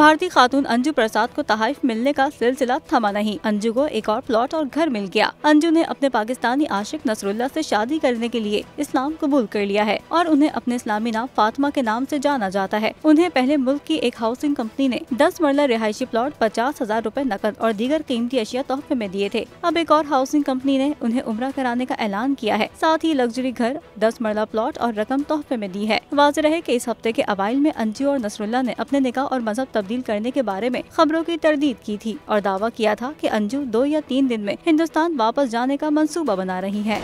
भारतीय खातून अंजू प्रसाद को तहफ़्फ़ मिलने का सिलसिला थमा नहीं। अंजू को एक और प्लॉट और घर मिल गया। अंजू ने अपने पाकिस्तानी आशिक नसरुल्लाह से शादी करने के लिए इस्लाम कबूल कर लिया है और उन्हें अपने इस्लामी नाम फातिमा के नाम से जाना जाता है। उन्हें पहले मुल्क की एक हाउसिंग कंपनी ने 10 मरला रिहायशी प्लॉट 50,000 रुपए नकद और दीगर कीमती अशिया तोहफे में दिए थे। अब एक और हाउसिंग कंपनी ने उन्हें उम्रा कराने का ऐलान किया है। साथ ही लग्जरी घर, 10 मरला प्लॉट और रकम तोहफे में दी है। वाज़ेह रहे कि इस हफ्ते के अवाइल में अंजू और नसरुल्लाह ने अपने निकाह और मजहब तब्दील करने के बारे में खबरों की तरदीद की थी और दावा किया था कि अंजू 2 या 3 दिन में हिंदुस्तान वापस जाने का मंसूबा बना रही है।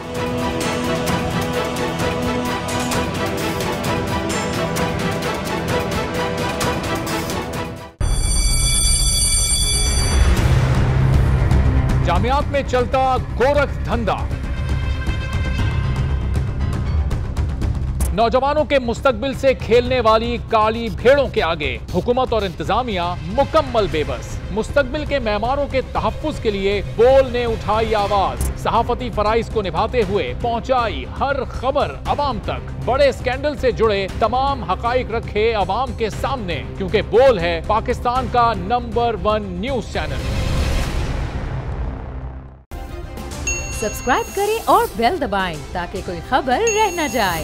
जामियात में चलता गोरख धंधा, नौजवानों के मुस्तकबिल से खेलने वाली काली भेड़ों के आगे हुकूमत और इंतजामिया मुकम्मल बेबस। मुस्तकबिल के मेहमानों के तहफ्फुज के लिए बोल ने उठाई आवाज, सहाफती फराइज को निभाते हुए पहुंचाई हर खबर अवाम तक। बड़े स्कैंडल से जुड़े तमाम हकाइक रखे अवाम के सामने, क्योंकि बोल है पाकिस्तान का नंबर 1 न्यूज चैनल। सब्सक्राइब करें और बेल दबाएं ताकि कोई खबर रह न जाए।